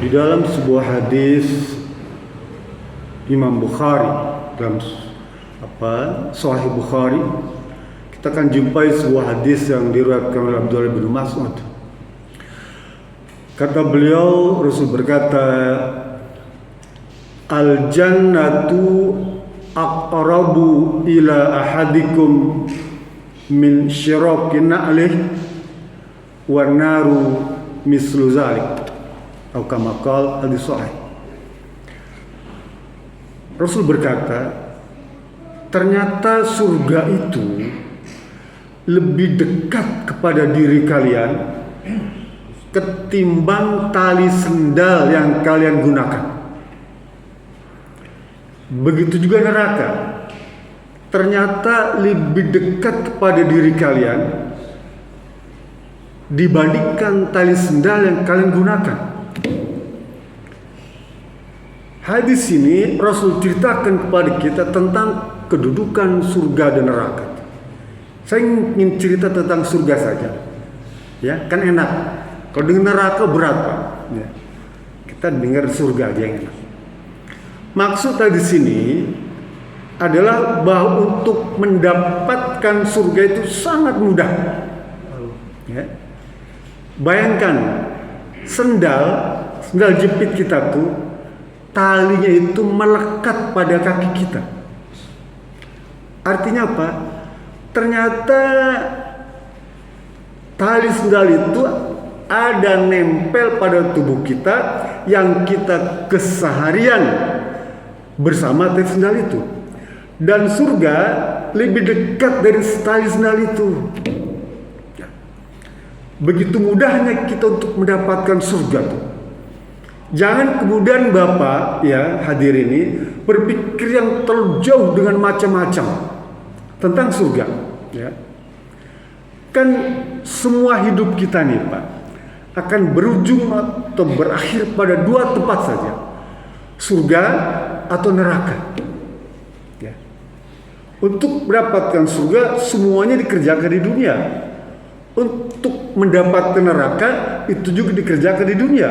Di dalam sebuah hadis Imam Bukhari, dalam Sahih Bukhari, kita akan jumpai sebuah hadis yang diriwayatkan oleh Abdullah bin Mas'ud. Kata beliau, Rasul berkata, al-jannatu aqrabu ila ahadikum min syiraqi na'lih wa naru mislu zalik. Atau kama qala hadis sahih. Rasul berkata, ternyata surga itu lebih dekat kepada diri kalian ketimbang tali sendal yang kalian gunakan. Begitu juga neraka, ternyata lebih dekat kepada diri kalian dibandingkan tali sendal yang kalian gunakan. Hadis ini Rasul ceritakan kepada kita tentang kedudukan surga dan neraka. Saya ingin cerita tentang surga saja, ya kan enak. Kalau dengan neraka berat Pak, ya. Kita dengar surga aja yang enak. Maksud di sini adalah bahwa untuk mendapatkan surga itu sangat mudah. Ya. Bayangkan sendal jepit kita tuh talinya itu melekat pada kaki kita. Artinya apa? Ternyata tali sendal itu ada nempel pada tubuh kita yang kita keseharian bersama tali sendal itu. Dan surga lebih dekat dari tali sendal itu. Begitu mudahnya kita untuk mendapatkan surga tuh. Jangan kemudian Bapak ya hadir ini berpikir yang terlalu jauh dengan macam-macam tentang surga, ya. Kan semua hidup kita nih Pak akan berujung atau berakhir pada dua tempat saja, surga atau neraka. Ya. Untuk mendapatkan surga semuanya dikerjakan di dunia. Untuk mendapatkan neraka itu juga dikerjakan di dunia.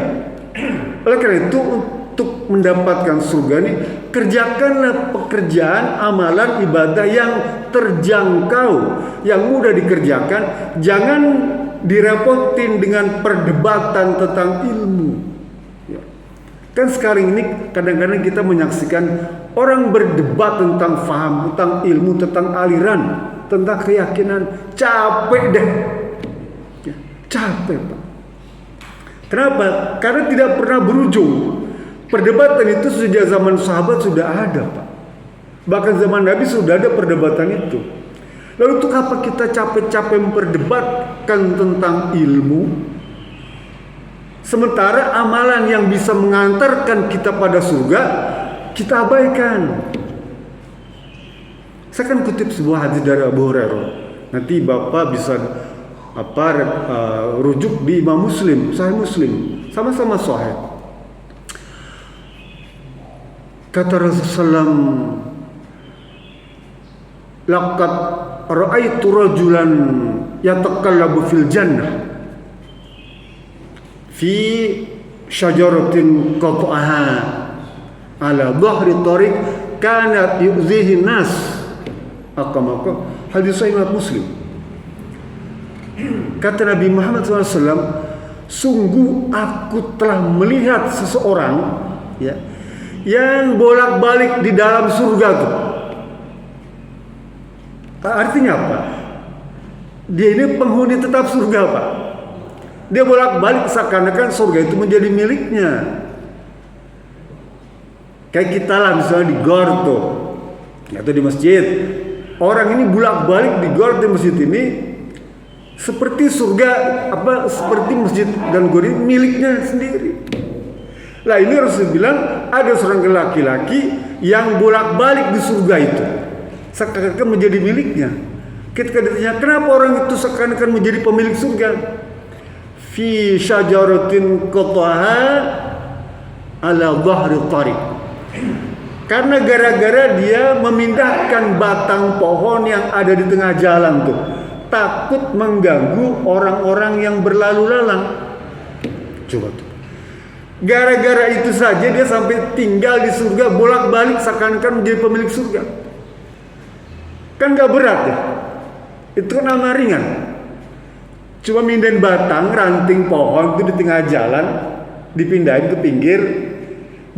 Oleh karena itu untuk mendapatkan surga ini kerjakanlah pekerjaan, amalan, ibadah yang terjangkau, yang mudah dikerjakan. Jangan direpotin dengan perdebatan tentang ilmu. Ya. Kan sekarang ini kadang-kadang kita menyaksikan orang berdebat tentang faham, tentang ilmu, tentang aliran, tentang keyakinan. Capek deh. Ya, capek Pak. Kenapa? Karena tidak pernah berujung. Perdebatan itu sejak zaman sahabat sudah ada Pak. Bahkan zaman Nabi sudah ada perdebatan itu. Lalu untuk apa kita capek-capek memperdebatkan tentang ilmu? Sementara amalan yang bisa mengantarkan kita pada surga kita abaikan. Saya akan kutip sebuah hadis dari Abu Hurairah. Nanti Bapak bisa rujuk di Imam Muslim, Sahih Muslim, sama-sama sahih. Kata Rasulullah, laqad ra'aitu rajulan yatakallamu fil jannah fi syajaratin qata'aha ala dhahri tariq kanat yu'zihi nas. Maka hadis sahih Muslim. Kata Nabi Muhammad SAW, sungguh aku telah melihat seseorang ya, yang bolak-balik di dalam surga itu. Artinya apa? Dia ini penghuni tetap surga Pak. Dia bolak-balik seakan-akan surga itu menjadi miliknya. Kayak kita lah misalnya di gor tuh, atau di masjid. Orang ini bolak-balik di gor di masjid ini seperti surga, seperti masjid dan gor ini miliknya sendiri. Lah ini Rasul bilang ada seorang laki-laki yang bolak-balik di surga itu seakan-akan menjadi miliknya. Ketika ditanya kenapa orang itu seakan-akan menjadi pemilik surga, fi syajaratin qataha ala dhahri tariq, karena gara-gara dia memindahkan batang pohon yang ada di tengah jalan tuh, takut mengganggu orang-orang yang berlalu lalang. Coba tuh. Gara-gara itu saja dia sampai tinggal di surga, bolak-balik seakan-akan menjadi pemilik surga. Kan gak berat ya? Itu kan amal ringan. Cuma mindahin batang, ranting pohon itu di tengah jalan, dipindahin ke pinggir.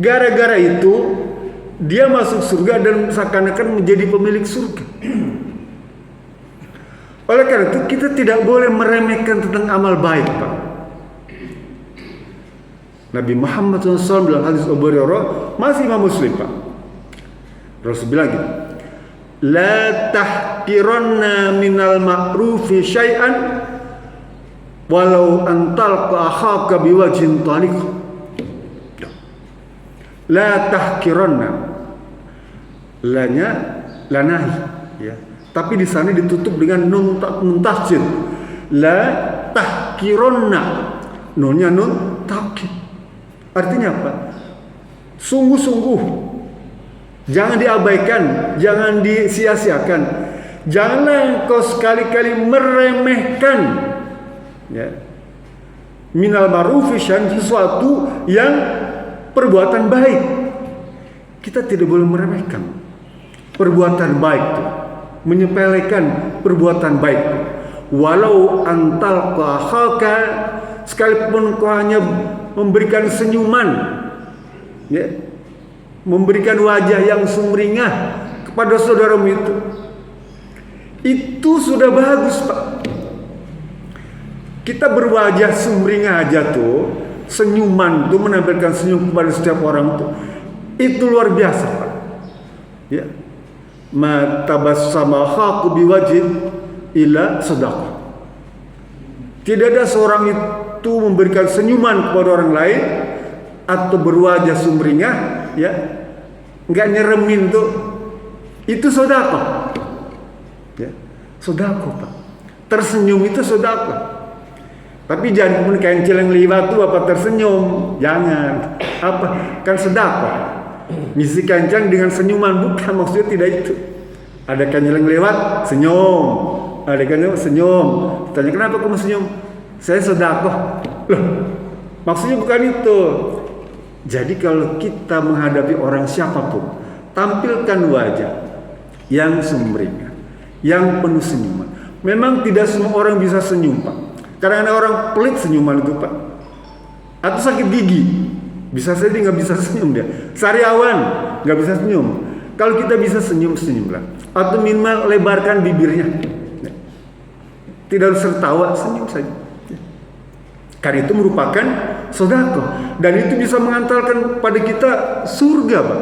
Gara-gara itu dia masuk surga dan seakan-akan menjadi pemilik surga. Oleh karena itu kita tidak boleh meremehkan tentang amal baik, Pak. Nabi Muhammad SAW dalam hadis Abu Hurairah, masih Imam Muslim, Pak. Rasul bilang gitu, la tahqiranna minal ma'rufi syai'an walau antalqa akhaka biwajhin taliq. La tahqiranna, lanya lanahi, ya. Tapi di sana ditutup dengan nun tasjid. La tahqiranna, nunnya nun taukid. Artinya apa? Sungguh-sungguh, jangan diabaikan, jangan disia-siakan. Janganlah engkau sekali-kali meremehkan, ya, minal ma'rufi syai'an, sesuatu yang perbuatan baik. Kita tidak boleh meremehkan perbuatan baik itu, menyepelekan perbuatan baik. Walau antal akhaka, sekalipun kau hanya memberikan senyuman, ya, memberikan wajah yang sumringah kepada saudaramu itu sudah bagus, Pak. Kita berwajah sumringah aja tuh, senyuman tuh, menampilkan senyum kepada setiap orang tuh, itu luar biasa, Pak. Ya, ma tabassama khaqu biwajhin ila sadaqah. Tidak ada seorang itu memberikan senyuman kepada orang lain atau berwajah sumringah, ya, nggak nyeremin tuh, itu sedekah, ya, sedekah, Pak. Tersenyum itu sedekah. Tapi jangan kemudian kencil yang lewat tuh apa tersenyum, jangan. Apa kan sedekah. Ngisi kencang dengan senyuman, bukan, maksudnya tidak itu. Ada kencil yang lewat, senyum. Ada kencil senyum. Tanya kenapa kamu senyum? Saya sedekah. Loh, maksudnya bukan itu. Jadi kalau kita menghadapi orang siapapun, tampilkan wajah yang sumringah, yang penuh senyuman. Memang tidak semua orang bisa senyum, Pak. Karena ada orang pelit senyuman itu, Pak. Atau sakit gigi, bisa saja nggak bisa senyum dia. Sariawan nggak bisa senyum. Kalau kita bisa senyum, senyumlah. Atau minimal lebarkan bibirnya. Tidak harus tertawa, senyum saja. Karena itu merupakan sedekah, dan itu bisa mengantarkan pada kita surga, Pak.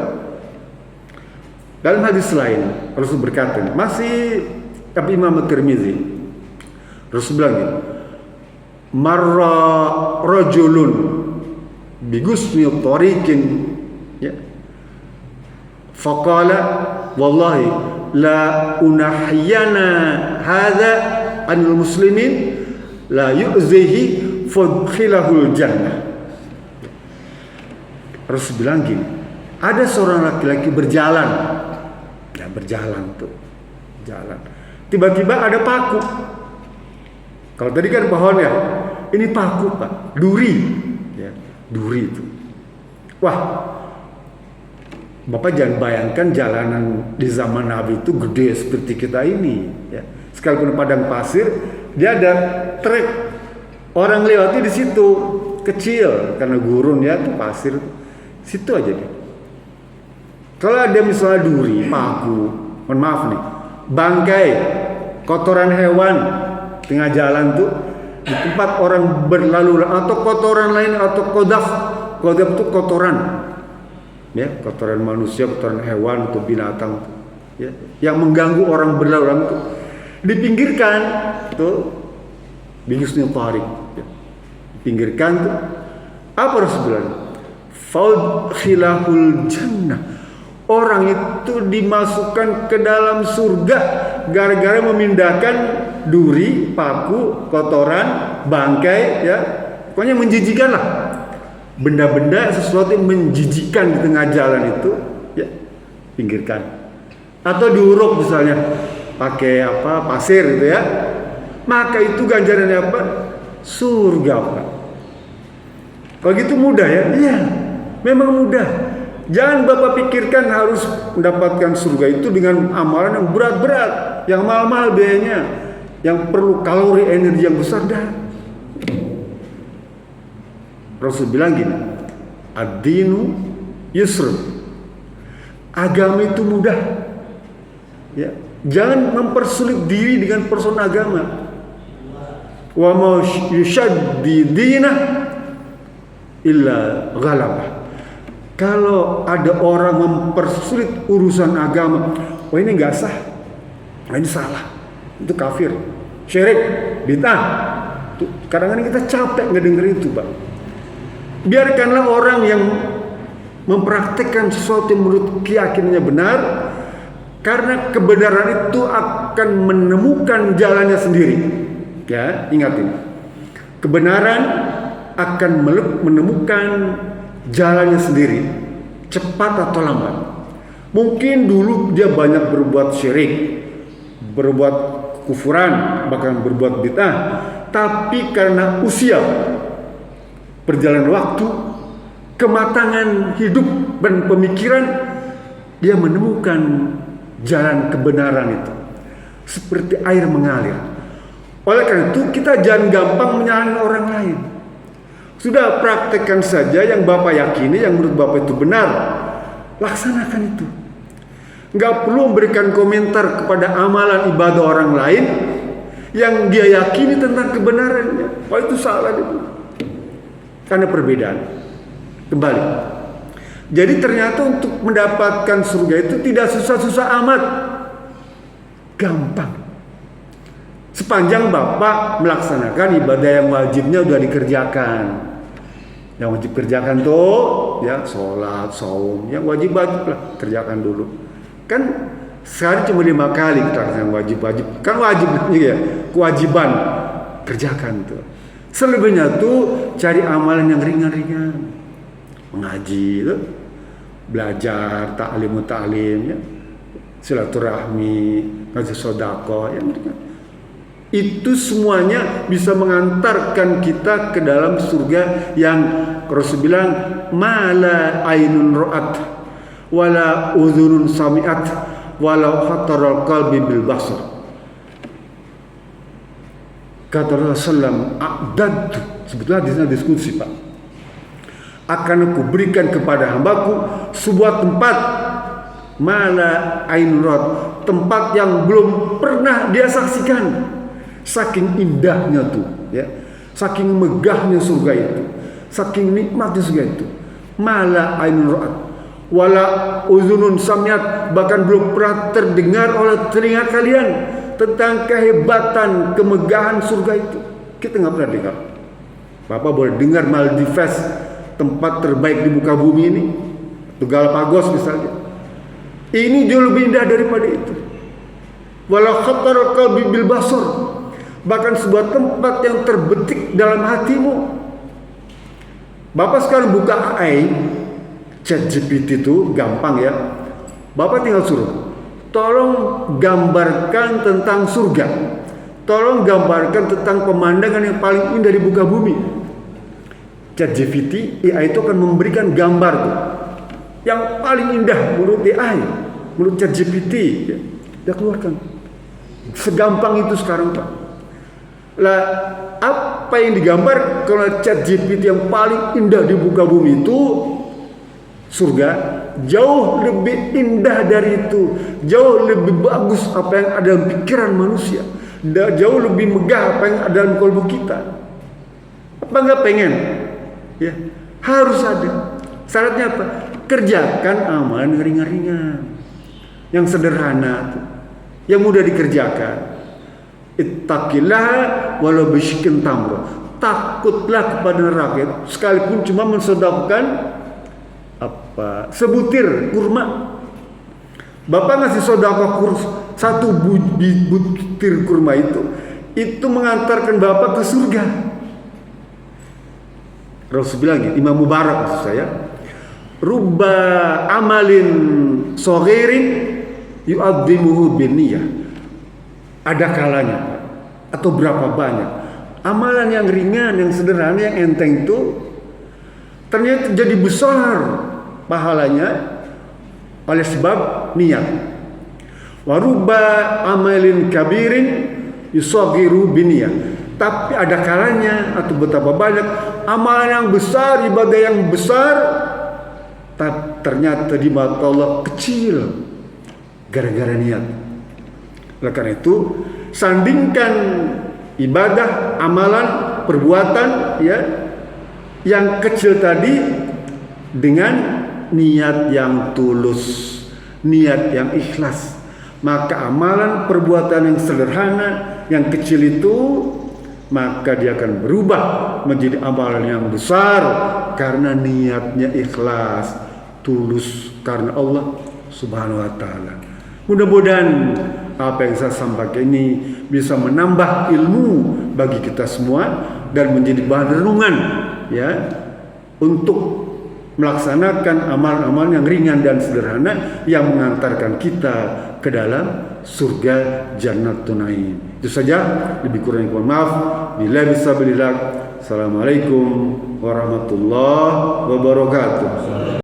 Dalam hadis lain Rasul berkata, masih tapi Imam Tirmizi, Rasul bilang gitu, marra rajulun bigusni tariqin, ya, faqala wallahi la unahyana hadza anil muslimin la yu'zihi fadkhilahul jannah. Rasul bilang gini, ada seorang laki-laki berjalan, ya, berjalan tuh, jalan. Tiba-tiba ada paku. Kalau tadi kan pohon, ya, ini paku, Pak, duri, ya, duri itu. Wah, Bapak jangan bayangkan jalanan di zaman Nabi itu gede seperti kita ini, ya. Sekalipun padang pasir, dia ada trek. Orang lewati di situ, kecil karena gurun, ya, tuh pasir, situ aja dia. Kalau ada misalnya duri, paku, mohon maaf nih, bangkai, kotoran hewan tengah jalan tuh, di tempat orang berlalu, atau kotoran lain, atau kodaf itu kotoran, ya, kotoran manusia, kotoran hewan atau binatang, ya, yang mengganggu orang berlalu tuh, dipinggirkan tuh, bihusnil tariq, ya, pinggirkan tuh. Apa Rasul bilang? Fadkhilahul jannah. Orang itu dimasukkan ke dalam surga gara-gara memindahkan duri, paku, kotoran, bangkai, ya, pokoknya menjijikan lah. Benda-benda, sesuatu yang menjijikan di tengah jalan itu, ya, pinggirkan. Atau diuruk misalnya pakai apa, pasir gitu, ya. Maka itu ganjarannya apa? Surga, Pak. Kalau gitu mudah ya? Iya, memang mudah. Jangan Bapak pikirkan harus mendapatkan surga itu dengan amalan yang berat-berat, yang mahal-mahal biayanya, yang perlu kalori energi yang besar. Dah. Rasul bilang gini, ad-dinu yusr. Agama itu mudah. Ya, jangan mempersulit diri dengan persoalan agama. Wa ma yushaddidina illa ghalabah. Kalau ada orang mempersulit urusan agama, oh ini nggak sah, ini salah, itu kafir, syirik, bid'ah. Kadang-kadang kita capek ngedenger itu, Pak. Biarkanlah orang yang mempraktikkan sesuatu yang menurut keyakinannya benar, karena kebenaran itu akan menemukan jalannya sendiri. Ya, ingat ini. Kebenaran akan menemukan jalannya sendiri, cepat atau lambat. Mungkin dulu dia banyak berbuat syirik, berbuat kufuran, bahkan berbuat bid'ah, tapi karena usia, perjalanan waktu, kematangan hidup dan pemikiran, dia menemukan jalan kebenaran itu seperti air mengalir. Oleh karena itu kita jangan gampang menyalahkan orang lain. Sudah praktekkan saja yang Bapak yakini, yang menurut Bapak itu benar, laksanakan itu. Nggak perlu memberikan komentar kepada amalan ibadah orang lain yang dia yakini tentang kebenarannya. Oh itu salah itu. Karena perbedaan. Kembali. Jadi ternyata untuk mendapatkan surga itu tidak susah-susah amat. Gampang. Sepanjang Bapak melaksanakan ibadah yang wajibnya sudah dikerjakan. Yang wajib kerjakan tuh ya sholat, saum, yang wajib lah kerjakan dulu. Kan sehari cuma 5 kali kita yang wajib, kan wajib ya, kewajiban kerjakan tuh. Selebihnya tuh cari amalan yang ringan-ringan, mengaji tuh, belajar, ta'lim ya, silaturahmi, ngaji sedekah yang ringan. Itu semuanya bisa mengantarkan kita ke dalam surga yang Rasul bilang mala ainun ra'at wala udhunun sami'at wala khataral qalbi bil basar. Kata Rasulullah a'dadtu, sebetulnya hadisnya diskusi Pak, akan aku berikan kepada hambaku sebuah tempat mala ainun ra'at, tempat yang belum pernah dia saksikan. Saking indahnya tuh ya, saking megahnya surga itu, saking nikmatnya surga itu. Mala ainun ra'at wala uzunun samiat, bahkan belum pernah terdengar oleh telinga kalian tentang kehebatan, kemegahan surga itu. Kita nggak pernah dengar. Bapak boleh dengar Maldives, tempat terbaik di muka bumi ini, atau Galapagos misalnya. Ini jauh lebih indah daripada itu. Wala khatar qalbi bil basar, bahkan sebuah tempat yang terbetik dalam hatimu. Bapak sekarang buka AI, ChatGPT itu gampang ya. Bapak tinggal suruh, tolong gambarkan tentang surga, tolong gambarkan tentang pemandangan yang paling indah di muka bumi. ChatGPT, AI itu akan memberikan gambar tuh, yang paling indah menurut AI, menurut ChatGPT ya, dia keluarkan. Segampang itu sekarang Pak. Lah apa yang digambar kalau ChatGPT yang paling indah di muka bumi itu surga, jauh lebih indah dari itu, jauh lebih bagus apa yang ada dalam pikiran manusia, jauh lebih megah apa yang ada dalam kalbu kita. Apa nggak pengen? Ya harus ada. Syaratnya apa? Kerjakan amalan ringan-ringan, yang sederhana, yang mudah dikerjakan. Ittaqillah walau bisyikkin tamr. Takutlah kepada neraka sekalipun cuma mensedekahkan apa? Sebutir kurma. Bapak ngasih sedekah satu butir kurma itu mengantarkan Bapak ke surga. Rasul bilang gitu, Imam Mubarak maksud saya, rubba amalin saghirin yu'adhimuhu binniyah. Ada kalanya atau berapa banyak amalan yang ringan, yang sederhana, yang enteng itu ternyata jadi besar pahalanya oleh sebab niat. Waruba amalin kabirin yusagiru biniyah. Tapi ada kalanya atau betapa banyak amalan yang besar, ibadah yang besar, ternyata di mata Allah kecil gara-gara niat. Oleh karena itu, sandingkan ibadah, amalan, perbuatan ya yang kecil tadi dengan niat yang tulus, niat yang ikhlas. Maka amalan perbuatan yang sederhana, yang kecil itu, maka dia akan berubah menjadi amalan yang besar karena niatnya ikhlas, tulus karena Allah Subhanahu wa taala. Mudah-mudahan apa yang saya sampaikan ini bisa menambah ilmu bagi kita semua dan menjadi bahan renungan ya untuk melaksanakan amal-amal yang ringan dan sederhana yang mengantarkan kita ke dalam surga Jannatun Naim. Itu saja, lebih kurang mohon maaf. Billahi bisabilillah. Assalamualaikum warahmatullahi wabarakatuh.